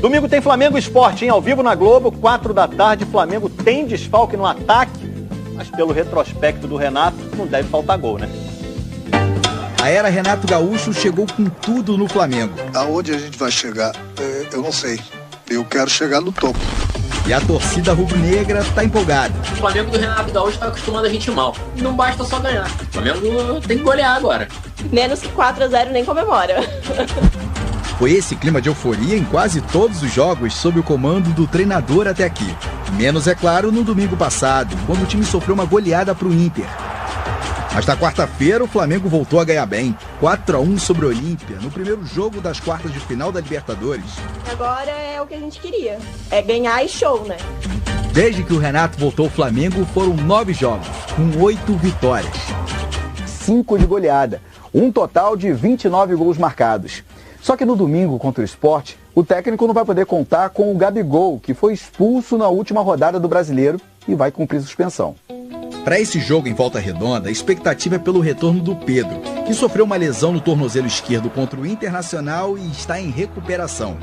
Domingo tem Flamengo Sport, hein? Ao vivo na Globo, 4 da tarde. Flamengo tem desfalque no ataque, mas pelo retrospecto do Renato, não deve faltar gol, né? A era Renato Gaúcho chegou com tudo no Flamengo. Aonde a gente vai chegar, eu não sei. Eu quero chegar no topo. E a torcida rubro-negra tá empolgada. O Flamengo do Renato Gaúcho tá acostumando a gente mal. Não basta só ganhar. O Flamengo tem que golear agora. Menos que 4-0 nem comemora. Foi esse clima de euforia em quase todos os jogos sob o comando do treinador até aqui. Menos, é claro, no domingo passado, quando o time sofreu uma goleada pro Inter. Mas na quarta-feira o Flamengo voltou a ganhar bem, 4-1 sobre o Olímpia, no primeiro jogo das quartas de final da Libertadores. Agora é o que a gente queria, é ganhar e show, né? Desde que o Renato voltou ao Flamengo, foram 9 jogos, com 8 vitórias. 5 de goleada, um total de 29 gols marcados. Só que no domingo contra o Sport, o técnico não vai poder contar com o Gabigol, que foi expulso na última rodada do Brasileiro e vai cumprir suspensão. Para esse jogo em Volta Redonda, a expectativa é pelo retorno do Pedro, que sofreu uma lesão no tornozelo esquerdo contra o Internacional e está em recuperação.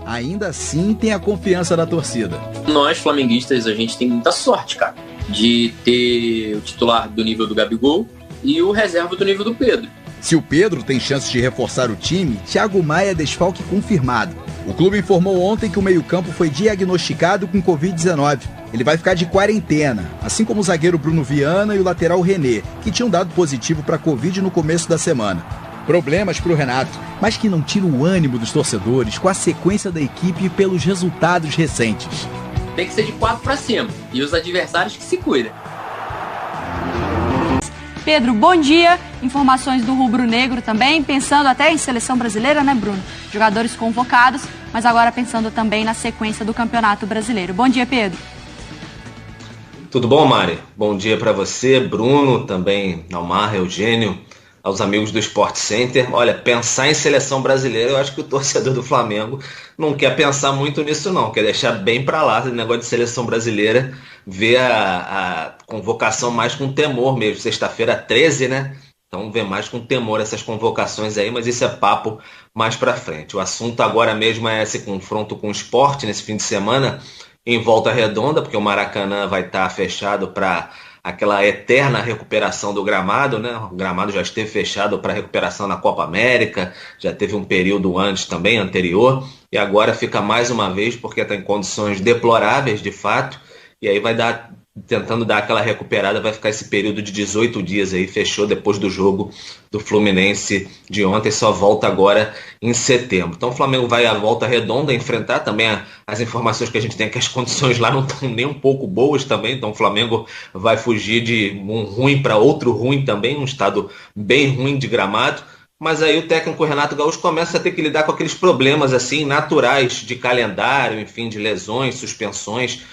Ainda assim, tem a confiança da torcida. Nós, flamenguistas, a gente tem muita sorte, cara, de ter o titular do nível do Gabigol e o reserva do nível do Pedro. Se o Pedro tem chance de reforçar o time, Thiago Maia é desfalque confirmado. O clube informou ontem que o meio-campo foi diagnosticado com Covid-19. Ele vai ficar de quarentena, assim como o zagueiro Bruno Viana e o lateral René, que tinham dado positivo para Covid no começo da semana. Problemas para o Renato, mas que não tira o ânimo dos torcedores com a sequência da equipe pelos resultados recentes. Tem que ser de 4 para cima, e os adversários que se cuidam. Pedro, bom dia. Informações do rubro-negro também, pensando até em seleção brasileira, né, Bruno? Jogadores convocados, mas agora pensando também na sequência do Campeonato Brasileiro. Bom dia, Pedro. Tudo bom, Mari? Bom dia para você, Bruno, também Almar, Eugênio, aos amigos do Sport Center. Olha, pensar em seleção brasileira, eu acho que o torcedor do Flamengo não quer pensar muito nisso não, quer deixar bem para lá o negócio de seleção brasileira, ver a convocação mais com temor mesmo, sexta-feira 13, né? Então vê mais com temor essas convocações aí, mas isso é papo mais para frente. O assunto agora mesmo é esse confronto com o Sport nesse fim de semana, em Volta Redonda, porque o Maracanã vai estar fechado para aquela eterna recuperação do gramado, né? O gramado já esteve fechado para recuperação na Copa América, já teve um período antes também, anterior, e agora fica mais uma vez porque está em condições deploráveis de fato, e aí vai dar, tentando dar aquela recuperada, vai ficar esse período de 18 dias aí, fechou depois do jogo do Fluminense de ontem, só volta agora em setembro. Então o Flamengo vai à Volta Redonda enfrentar também as informações que a gente tem, que as condições lá não estão nem um pouco boas também, então o Flamengo vai fugir de um ruim para outro ruim também, um estado bem ruim de gramado. Mas aí o técnico Renato Gaúcho começa a ter que lidar com aqueles problemas assim naturais de calendário, enfim, de lesões, suspensões,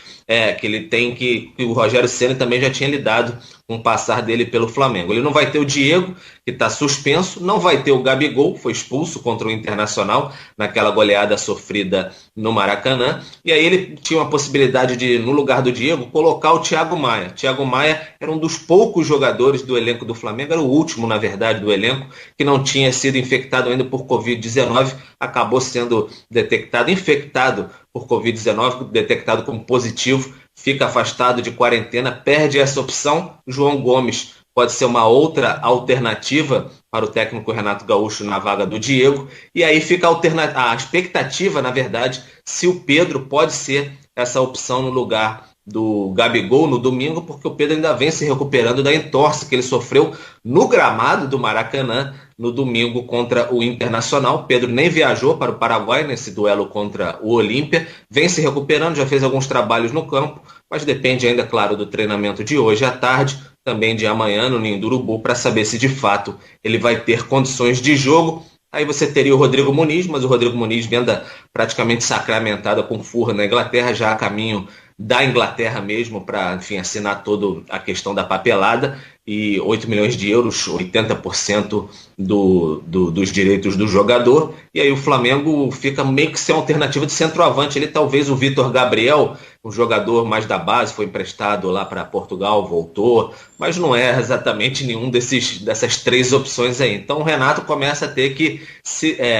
que ele tem que o Rogério Ceni também já tinha lidado com o passar dele pelo Flamengo. Ele não vai ter o Diego, que está suspenso, não vai ter o Gabigol, foi expulso contra o Internacional naquela goleada sofrida no Maracanã, e aí ele tinha uma possibilidade de, no lugar do Diego, colocar o Thiago Maia. Thiago Maia era um dos poucos jogadores do elenco do Flamengo, era o último, na verdade, do elenco, que não tinha sido infectado ainda por Covid-19, acabou sendo detectado, infectado por Covid-19, detectado como positivo, fica afastado de quarentena, perde essa opção. João Gomes pode ser uma outra alternativa para o técnico Renato Gaúcho na vaga do Diego, e aí fica a expectativa, na verdade, se o Pedro pode ser essa opção no lugar do Gabigol no domingo, porque o Pedro ainda vem se recuperando da entorse que ele sofreu no gramado do Maracanã no domingo contra o Internacional. Pedro nem viajou para o Paraguai nesse duelo contra o Olímpia, vem se recuperando, já fez alguns trabalhos no campo, mas depende ainda, claro, do treinamento de hoje à tarde, também de amanhã no Ninho do Urubu, para saber se de fato ele vai ter condições de jogo. Aí você teria o Rodrigo Muniz, mas o Rodrigo Muniz, venda praticamente sacramentada com Fulham na Inglaterra, já a caminho da Inglaterra mesmo para, enfim, assinar toda a questão da papelada, e 8 milhões de euros, 80% dos direitos do jogador, e aí o Flamengo fica meio que sem alternativa de centroavante. Ele talvez o Vitor Gabriel, um jogador mais da base, foi emprestado lá para Portugal, voltou, mas não é exatamente nenhum dessas três opções aí. Então o Renato começa a ter que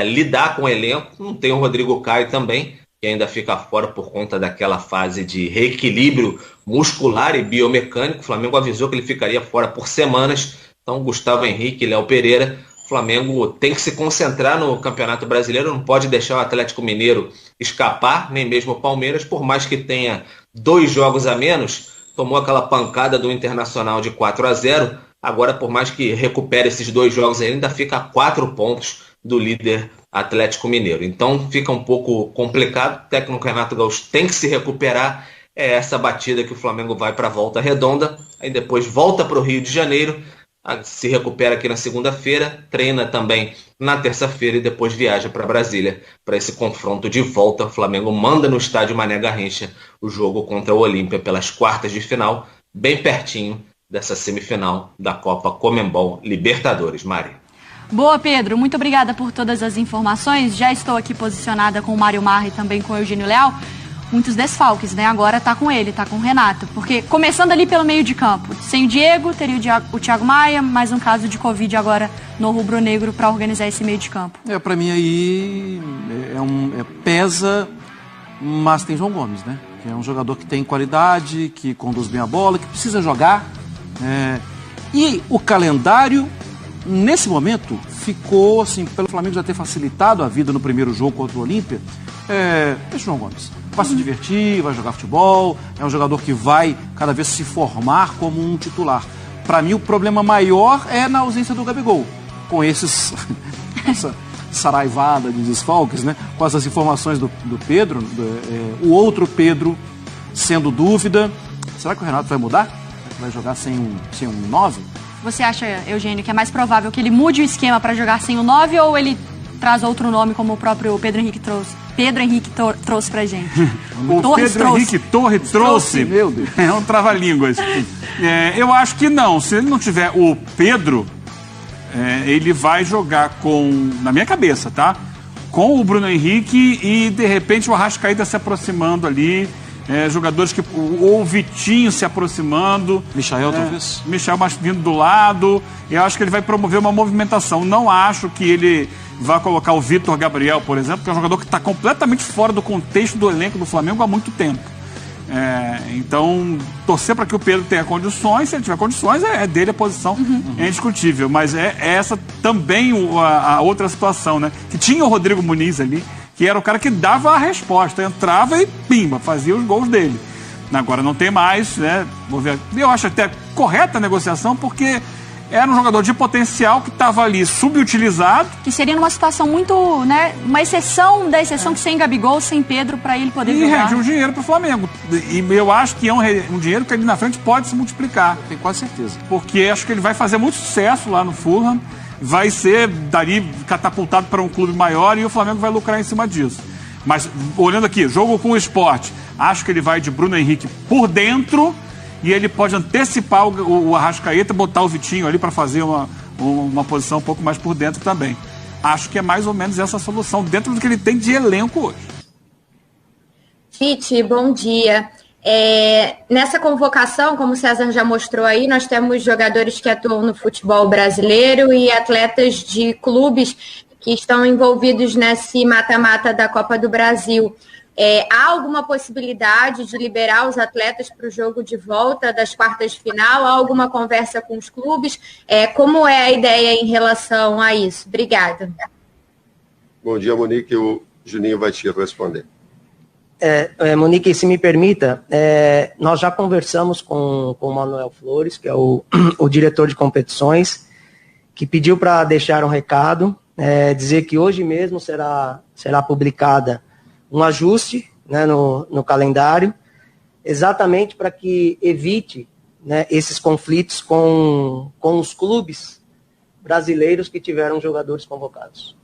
lidar com o elenco, não tem o Rodrigo Caio também, que ainda fica fora por conta daquela fase de reequilíbrio muscular e biomecânico. O Flamengo avisou que ele ficaria fora por semanas. Então, Gustavo Henrique e Léo Pereira, o Flamengo tem que se concentrar no Campeonato Brasileiro, não pode deixar o Atlético Mineiro escapar, nem mesmo o Palmeiras, por mais que tenha 2 jogos a menos, tomou aquela pancada do Internacional de 4-0, agora por mais que recupere esses 2 jogos ainda fica a 4 pontos do líder Atlético Mineiro. Então fica um pouco complicado, o técnico Renato Gaúcho tem que se recuperar, é essa batida que o Flamengo vai para a Volta Redonda, aí depois volta para o Rio de Janeiro, se recupera aqui na segunda-feira, treina também na terça-feira e depois viaja para Brasília para esse confronto de volta. O Flamengo manda no estádio Mané Garrincha o jogo contra o Olímpia pelas quartas de final, bem pertinho dessa semifinal da Copa Conmebol Libertadores. Mari. Boa, Pedro. Muito obrigada por todas as informações. Já estou aqui posicionada com o Mário Marra e também com o Eugênio Leal. Muitos desfalques, né? Agora tá com ele, tá com o Renato. Porque, começando ali pelo meio de campo, sem o Diego, teria o Thiago Maia, mais um caso de Covid agora no rubro-negro para organizar esse meio de campo. Para mim aí pesa, mas tem João Gomes, né? Que é um jogador que tem qualidade, que conduz bem a bola, que precisa jogar. E o calendário, nesse momento, ficou, assim, pelo Flamengo já ter facilitado a vida no primeiro jogo contra o Olímpia, deixa o João Gomes. Vai se divertir, vai jogar futebol, é um jogador que vai cada vez se formar como um titular. Para mim, o problema maior é na ausência do Gabigol. Com essa saraivada de desfalques, né? Com essas informações do Pedro, o outro Pedro sendo dúvida. Será que o Renato vai mudar? Vai jogar sem um 9? Você acha, Eugênio, que é mais provável que ele mude o esquema para jogar sem o 9 ou ele traz outro nome como o próprio Pedro Henrique trouxe pra gente? O Pedro Henrique Torres trouxe. Meu Deus. É um trava-línguas. Eu acho que não. Se ele não tiver o Pedro, ele vai jogar na minha cabeça, tá? Com o Bruno Henrique e, de repente, o Arrascaeta se aproximando ali. Jogadores que... Ou o Vitinho se aproximando. Michael, talvez? Michael mais vindo do lado. Eu acho que ele vai promover uma movimentação. Não acho que ele vai colocar o Vitor Gabriel, por exemplo, que é um jogador que está completamente fora do contexto do elenco do Flamengo há muito tempo. Então, torcer para que o Pedro tenha condições. Se ele tiver condições, é dele a posição, é indiscutível. Mas é essa também a outra situação, né? Que tinha o Rodrigo Muniz ali, que era o cara que dava a resposta, entrava e pimba, fazia os gols dele. Agora não tem mais, né? Vou ver. Eu acho até correta a negociação, porque era um jogador de potencial que estava ali subutilizado. Que seria numa situação muito, né? Uma exceção da exceção que sem Gabigol, sem Pedro, para ele poder jogar. E rende um dinheiro para o Flamengo. E eu acho que é um dinheiro que ali na frente pode se multiplicar. Tenho quase certeza. Porque acho que ele vai fazer muito sucesso lá no Fulham. Vai ser dali catapultado para um clube maior e o Flamengo vai lucrar em cima disso. Mas, olhando aqui, jogo com o Sport, acho que ele vai de Bruno Henrique por dentro e ele pode antecipar o Arrascaeta, botar o Vitinho ali para fazer uma posição um pouco mais por dentro também. Acho que é mais ou menos essa solução, dentro do que ele tem de elenco hoje. Tite, bom dia. Nessa convocação, como o César já mostrou aí, nós temos jogadores que atuam no futebol brasileiro e atletas de clubes que estão envolvidos nesse mata-mata da Copa do Brasil. Há alguma possibilidade de liberar os atletas para o jogo de volta das quartas de final? Há alguma conversa com os clubes? Como é a ideia em relação a isso? Obrigada. Bom dia, Monique. O Juninho vai te responder. Monique, se me permita, nós já conversamos com o Manuel Flores, que é o diretor de competições, que pediu para deixar um recado, dizer que hoje mesmo será publicada um ajuste, né, no calendário, exatamente para que evite, né, esses conflitos com os clubes brasileiros que tiveram jogadores convocados.